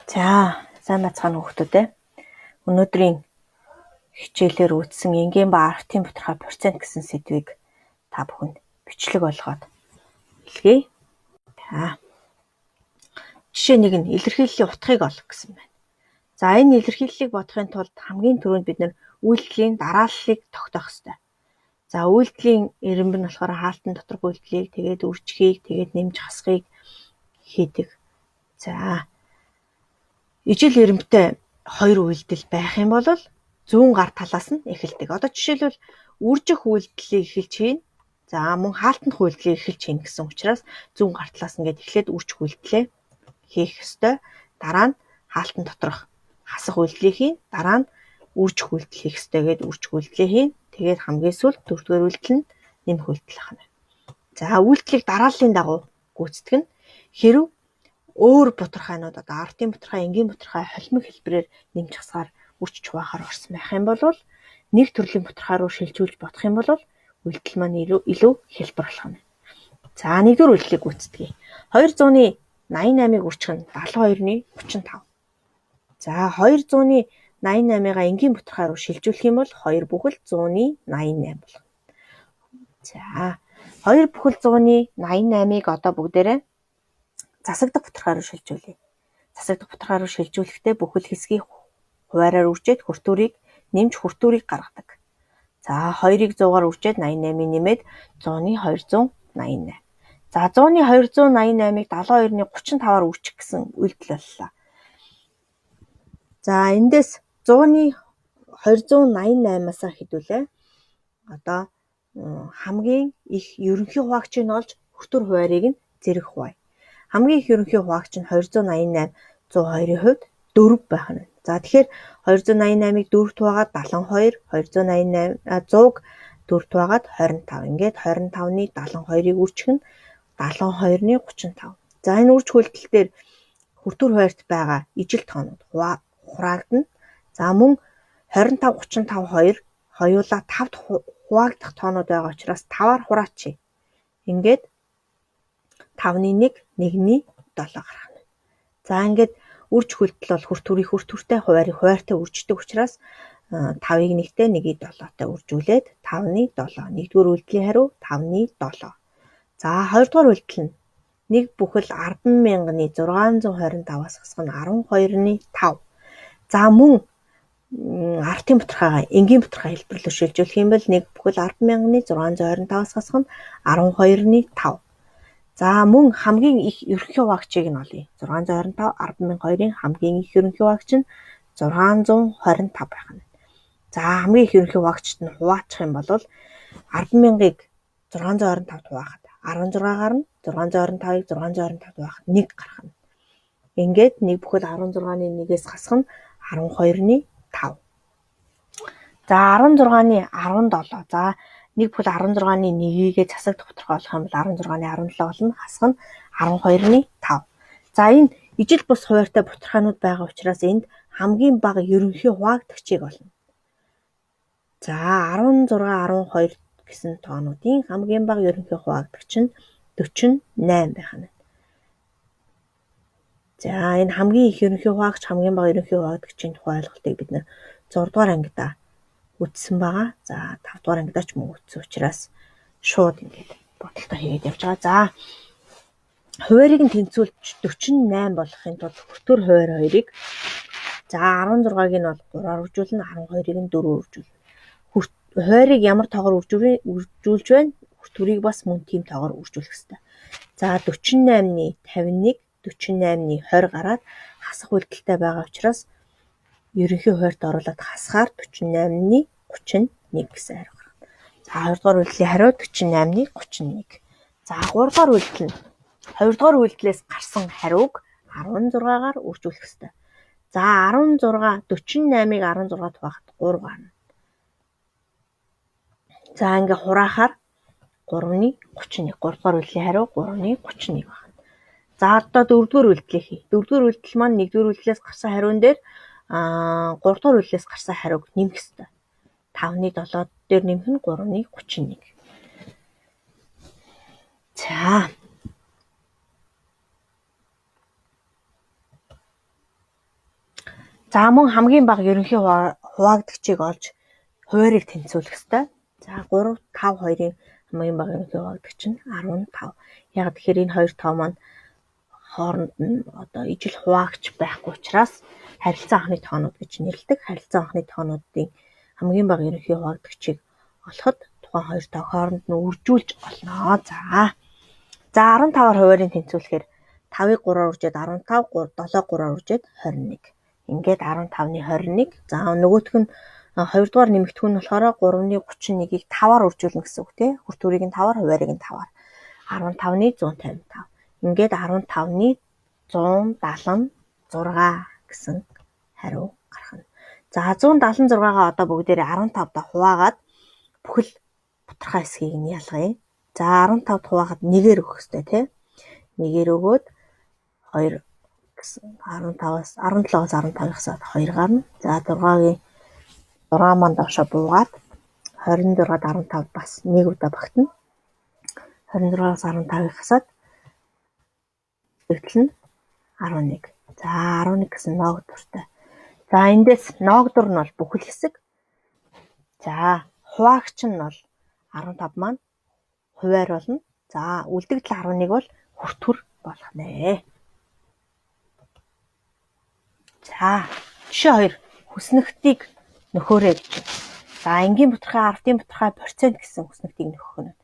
За, сайн бацгаана хүүхдүүд ээ. Өнөөдрийн хичээлээр үүссэн энгийн ба артын тодорхой процент гэсэн сэдвийг та бүхэнд бичлэг болгоод хэлье. За. Жишээ нэг нь илэрхийллийн утгыг олох гэсэн байна. За, энэ илэрхийллийг бодохын тулд хамгийн түрүүнд бид нэр үйлдэлийн дарааллыг тогтоох ёстой. За, үйлдэлийн ирэмб нь болохоор хаалтан доторх үйлдэлийг, тэгээд үржихийг, тэгээд нэмж хасахыг хийдэг. За, ижил ирэмбтэй хоёр үйлдэл байх юм бол зүүн гар талаас нь эхэлдэг. Одоо жишээлбэл үржих үйлдэлийг эхэлж хийн. За мөн хаалтных үйлдэлийг эхэлж хийн гэсэн учраас зүүн гар талаас ингээд эхлээд үржих үйлдэлээ хийх ёстой. Дараа нь хаалтан доторх хасах үйлдэлийг хийн. Дараа нь үржих үйлдэл хийх ёстой гэдэг үржих үйлдэлээ хийн. Тэгээд хамгийн сүүлд дөрөвдүгээр үйлдэл нь нэмэх үйлдэл ахна. За үйлдэлийг дарааллын дагуу гүйцэтгэх нь хэрэв өөр бутархайнууд одоо артын бутархай, энгийн бутархай, холимог хэлбэрээр нэмж хасгаар үржиж хуваахаар орсон байх юм бол нэг төрлийн бутархай руу шилжүүлж бодох юм бол үйлдэл маань илүү хэлбэр болох нь. За нэгдүгээр үйлдэлийг гүйцэтгэе. 288-ыг үржих нь 72-ны 35. За 288-ыг энгийн бутархай руу шилжүүлэх юм бол 2 бүхэл 100-ны 88 болох. За 2 бүхэл 100-ны 88-ыг одоо бүгдээрээ засагдах бутархай руу шилжүүлье. Засагдах бутархай руу шилжүүлэхдээ бүхэл хэсгийг хуваараар үржээд хүртүүрийг нэмж хүртүүрийг гаргадаг. За 2-ыг 100-аар үржээд 88-ыг нэмээд 100-ны 288. За 100-ны 288-ыг 72-ны 35-аар үржих гэсэн үйлдэл боллоо. За эндээс 100-ны 288-аас хэдүүлээ. Одоо хамгийн их ерөнхий хуваагчийг нь олж хүртүүр хуваарийг нь зэрэг хуваая. Хамгийн их ерөнхий хуваагч нь 288 102-ийн хувьд 4 байх нь. За тэгэхээр 288-ыг 4-т хуваагаад 72, 100-г 4-т хуваагаад 25. Ингээд 25-ны 72-ыг үржих нь 72-ны 35. За энэ үржих үйлдэл дээр хүртүүр хуваарьт байгаа ижил тоонууд хураагдана. За мөн 25, 35, 2 хоёулаа 5-д хуваагдах тоонууд байгаа учраас 5-аар хураачи. Ингээд 5-ны 1, 1-ний 7 гарах нь. За ингээд үржих үйлдэл бол хүртүүртэй хуваартай үрждэг учраас 5-ыг 1-тэй 1-ийг 7-тай үржүүлээд 5-ны 7. Нэгдүгээр үйлдэлийн хариу 5-ны 7. За хоёрдугаар үйлдэл нь 1 бүхэл 10,000-ны 625-аас хасах нь 12-ны 5. За мөн артын бутархайгаа энгийн бутархай хэлбэрлэлөөр шилжүүлэх юм бол 1 бүхэл 10,000-ны 625-аас хасах нь 12-ны 5. За мөн хамгийн их ерөнхий хуваагчийг нь олъё. 625 10,002-ын хамгийн их ерөнхий хуваагч нь 625 байх нь. За хамгийн их ерөнхий хуваагчт нь хуваачих юм бол 10,000-ыг 625-д хуваахад 16 гарна. 625-ыг 625-д хуваахад 1 гарах нь. Ингээд 1 бүхэл 16-ны 1-ээс хасах нь 12-ны 5. За 16-ны 17. За 1 бүхэл 16-ны 1-ийг засагдах бутархай болох юм бол 16-ны 17 болно. Хасах нь 12-ны 5. За энэ ижил бус хуваартай бутархайнууд байгаа учраас энд хамгийн бага ерөнхий хуваагдагчийг олно. За 16, 12 гэсэн тоонуудын хамгийн бага ерөнхий хуваагдагч нь 48 байх нь. За энэ хамгийн их ерөнхий хуваагч, хамгийн бага ерөнхий хуваагдагчийн тухай ойлголтыг бид нэр 6 дугаар ангидаа үздсэн байгаа. За 5 дугаар ангидаа ч мөн үздсэн учраас шууд ингээд бодолтой хийгээд явж байгаа. За хуваарийг нь тэнцвүүлж 48 болохын тулд хүртүүр хуваар 2-ыг за 16-ыг нь бол 3-аар үржүүлнэ, 12-ыг нь 4-өөр үржүүлнэ. Хуваарийг ямар тоогоор үржүүлж байна? Хүртүүрийг бас мөн тийм тоогоор үржүүлэх ёстой. За 48-ны 51, 48-ны 20 гараад хасах үйлдэлтэй байгаа учраас ерөнхий хуваарьт оруулаад хасахаар 48-ны 31 гэсэн хариу гарна. За 2 дугаар үйлдэлийн хариу 48-ны 31. За 3 дугаар үйлдэл нь 2 дугаар үйлдэлээс гарсан хариуг 16-гаар үржүүлэх ёстой. За 16, 48-ыг 16-д хуваахад 3 гарна. За ингээ хураахаар 3-ны 31. 3 дугаар үйлдэлийн хариу 3-ны 31 байна. За одоо 4 дугаар үйлдэлийг хий. 4 дугаар үйлдэл маань 1 дугаар үйлдэлээс гарсан хариун дээр 3 дугаар үйлдэлээс гарсан хариуг нэмэх ёстой. 5-ны 7 дээр нэмэх нь 3-ны 31. За За мөн хамгийн бага ерөнхий хуваагдагчийг олж хуваарийг тэнцвүүлэх ёстой. За 3 5 2-ын хамгийн бага ерөнхий хуваагдагч нь 15. Яг тэгэхээр энэ хоёр тоо маань хооронд нь одоо ижил хуваагч байхгүй учраас харилцан анхны тоонууд гэж нэрлэдэг. Харилцан анхны тоонуудын хамгийн бага ерөнхий хуваагдагчийг олоход тухайн хоёр тоо хооронд нь үржүүлж олно. За 15-аар хуваарийг тэнцвүүлэхээр 5-ыг 3-аар үржээд 15, 7-ыг 3-аар үржээд 21. Ингээд 15-ны 21. За нөгөөх нь 2 дугаар нэмэгдэхүүн нь болохоор 3-ны 31-ийг 5-аар үржүүлнэ гэсэн үг тий. Хүрт үрийг нь 5-аар, хуваарийг нь 5-аар. 15-ны 155. Ингээд 15-ны 176 гэсэн хариу гарах нь. За 176-гаа одоо бүгдээрээ 15-даа хуваагаад бүхэл бутархай хэсгийг нь ялгая. За 15-д хуваагаад 1-ээр өгөх хэрэгтэй тий. 1-ээр өгөөд 2 гэсэн 17-аас 15-аас 2 гарна. За 6-гийн 6 маань доошо буугаад 26-д 15 бас 1 удаа багтана. 26-аас 15-ыг хасаад тэгтэл нь 11. За 11 гэсэн ноогдуртай. За эндээс ноогдур нь бол бүхэл хэсэг. За хуваагч нь бол 15 маань хуваар болно. За үлдэгдэл 11 бол хүртүр болох нэ. За жишээ 2 хүснэгтийг нөхөөрэй гэж. За энгийн бутархай, ардын бутархай процент гэсэн хүснэгтийг нөхөх нь.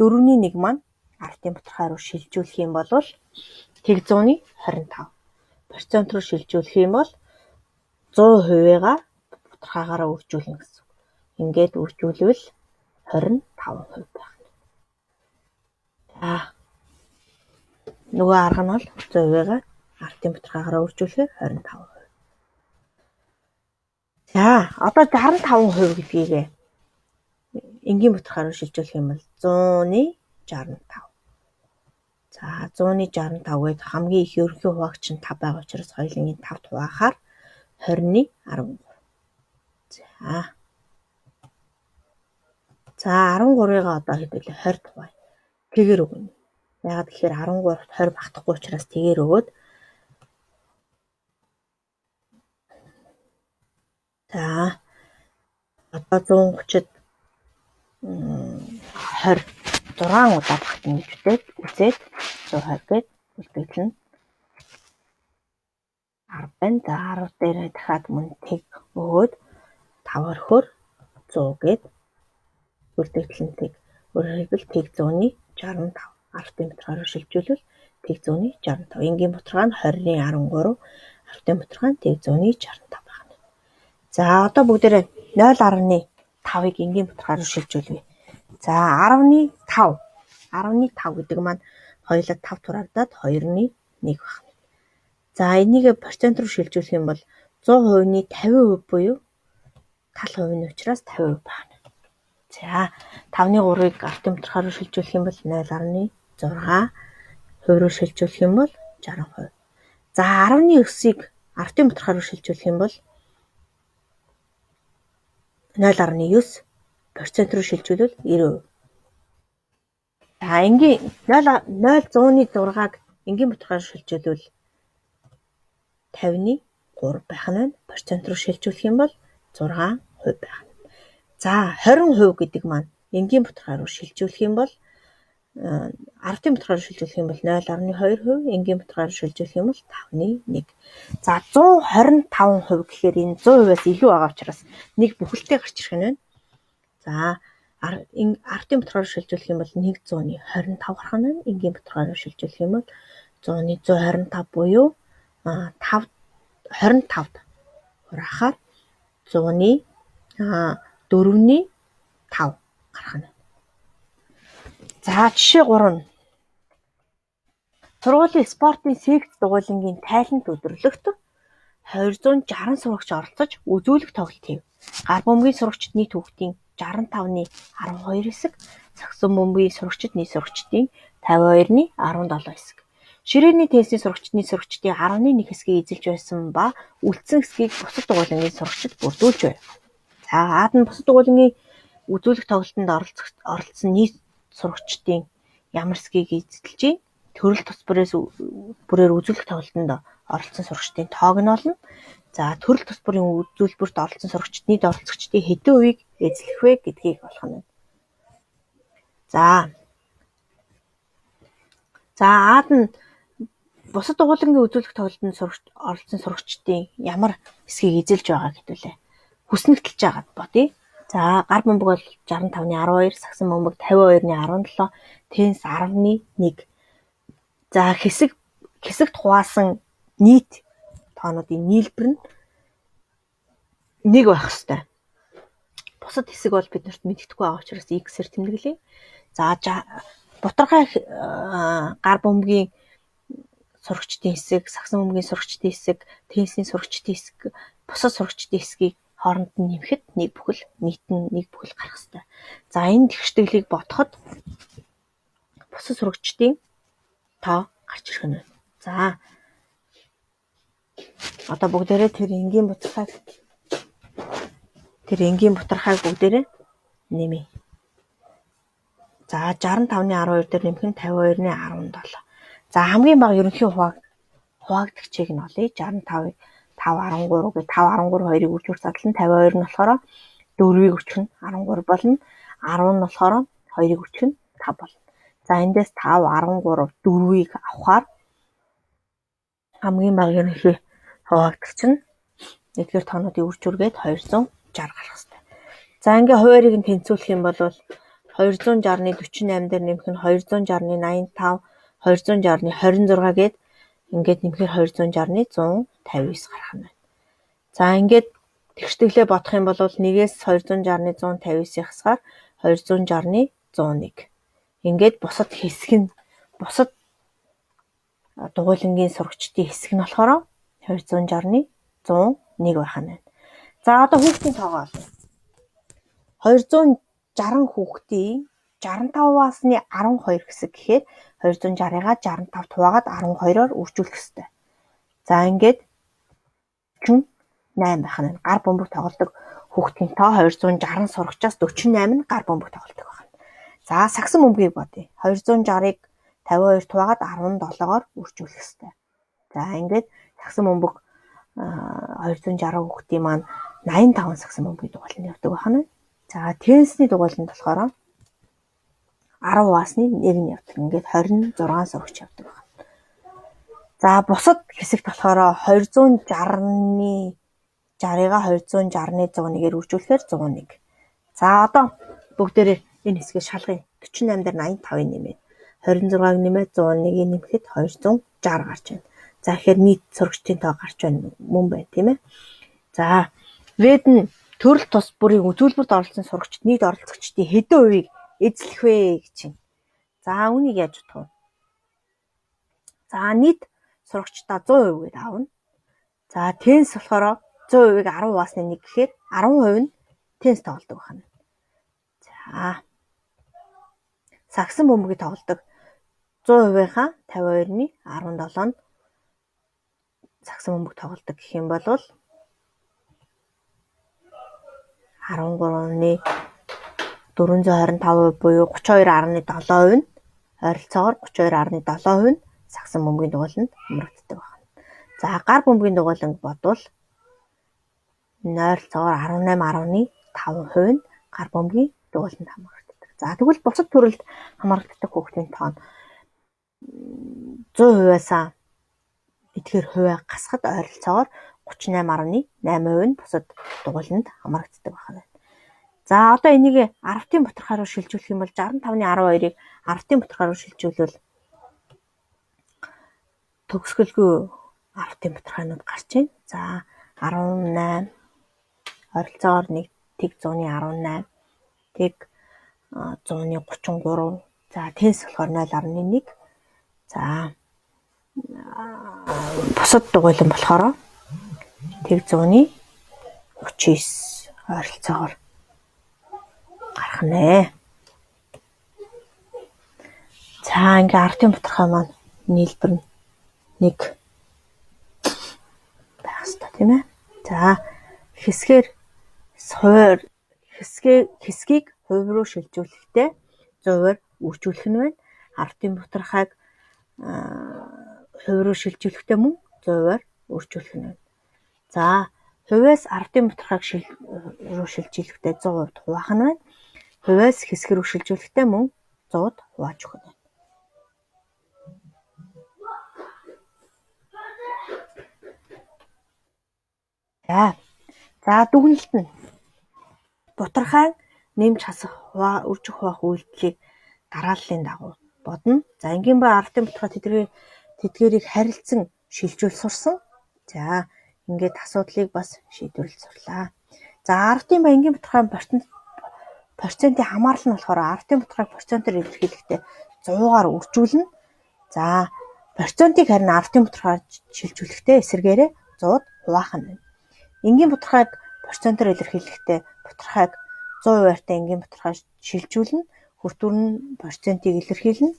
4-ний 1 маань ардын бутархай руу шилжүүлэх юм бол тэг 100-ны 25. Процент руу шилжүүлэх юм бол 100%-ийг бутархайгаараа үржүүлнэ гэсэн. Ингээд үржүүлвэл 25% байна. За нөгөө арга нь бол 100%-ийг ардын бутархайгаараа үржүүлэхээр 25%. За одоо 65% гэдгийг энгийн бутархай руу шилжүүлэх юм бол 100-ны 65. За 100-ны 65 гээд хамгийн их ерөнхий хуваагч нь 5 байгаа учраас хоёулангийн 5-д хуваахаар 20-ны 13. За 13-ыг одоо хэдүүлээ 20-д хуваая. Тэгээр өгнө. Ягаад гэхээр 13-т 20 багтахгүй учраас тэгээр өгөөд за одоо 130-д 20 6 удаа багтана гэж үзээд 120 гээд үлдэгдэл нь 10 байна. За 10 дээр дахиад мөн тэг өгөөд 5 орхиор 100 гээд үлдэгдэл нь тэг. Өөрөөр хэлбэл тэг 100-ны 65. Ардын бутархай руу шилжүүлвэл тэг 100-ны 65. Энгийн бутархай нь 20-ны 13, ардын бутархай нь тэг 100-ны 65 байна. За одоо бүгдээрээ 0.5-ыг энгийн бутархай руу шилжүүлье. За 10-ны 5. 10-ны 5 гэдэг маань хоёулаа 5 турагдаад 2-ны 1 байна. За энийг процент руу шилжүүлэх юм бол 100%-ны 50% буюу тал хувийн учраас 50% байна. За 5-ны 3-ыг ардын бутархай руу шилжүүлэх юм бол 0.6, хувь руу шилжүүлэх юм бол 60%. За 10-ны 9-ыг ардын бутархай руу шилжүүлэх юм бол 0.9, процент руу шилжүүлвэл 90%. За энгийн 0.100-ны 6-аг энгийн бутархай руу шилжүүлвэл 50-ны 3 байх нь. Процент руу шилжүүлэх юм бол 6% байх нь. За 20% гэдэг маань энгийн бутархай руу шилжүүлэх юм бол ардын бутархай руу шилжүүлэх юм бол 0.2%, энгийн бутархай руу шилжүүлэх юм бол 5-ны 1. За 125% гэхээр энэ 100%-аас илүү байгаа учраас нэг бүхэлдээ гарч ирэх нь байна. За ардын бутархай руу шилжүүлэх юм бол 100-ны 25 гарах нь байна. Энгийн бутархай руу шилжүүлэх юм бол 100-ны 125 буюу 25-д хураахаар 100-ны 4-ний 5 гарах нь. За жишээ 3 нь сургуулийн спортын секц дугуйлангийн тайлант өдрөлөгт 260 сурагч оролцож үзүүлэх тоглолт хийв. Гар бөмбөгийн сурагчид нийт хүүхдийн 65-ны 12 хэсэг, сагсан бөмбөгийн сурагчид нийт сурагчдын 52-ны 17 хэсэг. Ширээний теннисийн сурагчдын 11 хэсгийг эзэлж байсан ба үлдсэн хэсгийг бусад дугуйлангийн сурагчид бүрдүүлж байв. За аад нь бусад дугуйлангийн үзүүлэх тоглолтод оролцсон нийт сурагчдын ямар хэсгийг эзэлж, төрөл тус бүрээр үзүүлэх тоглолтод оролцсон сурагчдын тоог нь олно. За төрөл тус бүрийн үзүүлбэрт оролцсон сурагчид нийт оролцогчдын хэдэн хувийг эзлэх вэ гэдгийг олох нь. За Аад нь бусад дугуулангийн үзүүлэх тоглолтод оролцсон сурагчдын ямар хэсгийг эзэлж байгаа гэдүүлээ. Хүснэгтэлж байгаад бодъё. За гар бөмбөг бол 65-ны 12, сагсан бөмбөг 52-ны 17, теннис 10-ны 1. За хэсэгт хуваасан нийт тоонуудын нийлбэр нь 1 байх ёстой. Бусад хэсэг бол биднэрт мэддэхгүй байгаа учраас x-ээр тэмдэглэе. За бутаргай гар бөмбөгийн сурагчдын хэсэг, сагсан бөмбөгийн сурагчдын хэсэг, теннисийн сурагчдын хэсэг, бусад сурагчдын хэсгийг хооронд нь нэмэхэд нэг бүхэл нийт нь нэг бүхэл гарах ёстой. За энэ тэгшдэглийг бодоход бусад сурагчдын тоо гарч ирэх нь. За одоо бүгдээрээ тэр энгийн бутархайг бүгдээрээ нэмье. За 65-ны 12 дээр нэмэх нь 52-ны 17. За хамгийн бага ерөнхий хуваагдагчийг нь олъё. 65-ыг 5 13 гэ 5 13 2-ыг үржүүлж задлан 52 нь болохоор 4-ийг өчгөн 13 болно. 10 нь болохоор 2-ыг өчгөн 5 болно. За эндээс 5 13 4-ийг авахаар хамгийн бага ерөнхий хуваагдагч нь эдгээр тоонуудын үр жургээд 260 гарах хэрэгтэй. За ингээ хуваарийг нь тэнцвүүлэх юм бол 260-ны 48 дээр нэмэх нь 260-ны 85, 260-ны 26 гээд ингээд нэмэхээр 260-ны 159 гарах нь байна. За ингээд тэгшдэглээ бодох юм бол 1-ээс 260-ны 159-ийг хасгаар 260-ны 101. Ингээд бусад дугуулангийн сурагчдын хэсэг нь болохоор 260-ны 101 байх нь байна. За одоо хүүхдийн тоогоо олъё. 260 хүүхдийн 65-аас нь 12 хэсэг гэхээр 260-ыг 65 хуваагаад 12-оор үржүүлэх ёстой. За ингээд 8 байх нь. Гар бөмбөг тоглодог хүүхдийн тоо 260 сурагчаас 48 нь гар бөмбөг тоглодог байна. За сагсан бөмбөгийг бодъё. 260-ыг 52 хуваагаад 17-оор үржүүлэх ёстой. За ингээд сагсан бөмбөг 260 хүүхдийн маань 85 сагсан бөмбөгийн дугуйланд явдаг байна. За теннисний дугуйланд болохоор 10 хуваасны 1 нь явдаг. Ингээд 26 сурагч явдаг байна. За бусад хэсэгт болохоор 260-ыг 260-ны 101-ээр үржүүлэхээр 101. За одоо бүгдээрээ энэ хэсгээ шалгая. 48 дээр 85-ыг нэмээд 26-ыг нэмээд 101-ийг нэмэхэд 260 гарч байна. За тэгэхээр нийт сурагчдын тоо гарч байна мөн байна тийм ээ. За вэд нь төрөл тус бүрийн үзүүлбэрт оролцсон сурагчид нийт оролцогчдын хэдэн хувийг эзлэх вэ гэж байна. За үүнийг яаж бодох вэ? За нийт сурагчдаа 100% гээд аавна. За теннис болохоор 100%-ийг 10 хуваасны 1 гэхээр 10% нь теннис тоглодог байна. За сагсан бөмбөгийг тоглодог 100%-ийнхаа 52-ны 17-нд сагсан бөмбөг тоглодог гэх юм бол 13-ны 425% буюу 32.7% нь ойролцоогоор 32.7% нь сагсан бөмбөгийн дугуйланд хамрагддаг байна. За гар бөмбөгийн дугуйланд бодвол ойролцоогоор 18.5% нь гар бөмбөгийн дугуйланд хамрагддаг. За тэгвэл бусад төрөлд хамрагддаг хүүхдийн тоо нь 100%-аас эдгээр хувиа гасахад ойролцоогоор 38.8% нь бусад дугуйланд хамрагддаг байна. За одоо энийг 10-ын бутархай руу шилжүүлэх юм бол 65-ны 12-ыг 10-ын бутархай руу шилжүүлвэл төгсгөлгүй 10-ын бутархайнууд гарч ийн. За 18 ойролцоогоор 1 тэг 100-ны 18 тэг 100-ны 33. За теннис болохоор 0.1. За бусад дугуйлан болохоор тэг 100-ны 39 ойролцоогоор гарах нэ. За ингээ 10-ын бутархай маань нийлбэр нь 1 байх ёстой тийм ээ. За хэсгийг хувь руу шилжүүлэхдээ 100%-аар үржүүлэх нь байна. 10-ын бутархайг хувь руу шилжүүлэхдээ мөн 100%-аар үржүүлэх нь байна. За, хувиас ардын бутархайг руу шилжүүлэхдээ 100% хуваах нь байна. Хувиас хэсэг рүү шилжүүлэхдээ мөн 100-д хувааж өгөх нь байна. За дүгнэлт нь бутархай нэмж хасах үржих хуваах үйлдэлийг дарааллын дагуу бодно. За энгийн ба ардын бутархай тэдгээрийг харилцан шилжүүл сурсан. За ингээд асуудлыг бас шийдвэрлэж сурлаа. За ардын ба энгийн бутархай процентын хамаарлал нь болохоор ардын бутархайг процентоор илэрхийлэхдээ 100-аар үржүүлнэ. За процентыг харин ардын бутархайд шилжүүлэхдээ эсэргээрээ 100-д хуваах нь байна. Энгийн бутархайг процентоор илэрхийлэхдээ бутархайг 100 хувиартай энгийн бутархайд шилжүүлнэ. Хүртүр нь процентыг илэрхийлнэ.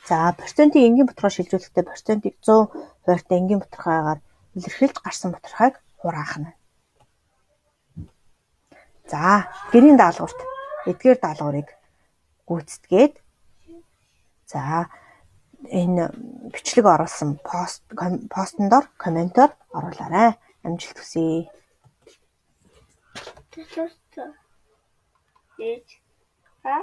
За процентыг энгийн бутархайд шилжүүлэхдээ процентыг 100 хувиартай энгийн бутархайгаар илэрхийлж гарсан бутархайг хураах нь. За гэрийн даалгаварт эдгээр даалгаврыг гүйцэтгээд за энэ бичлэг оруулсан постн дор комментоор оруулаарай. Амжилт хүсье.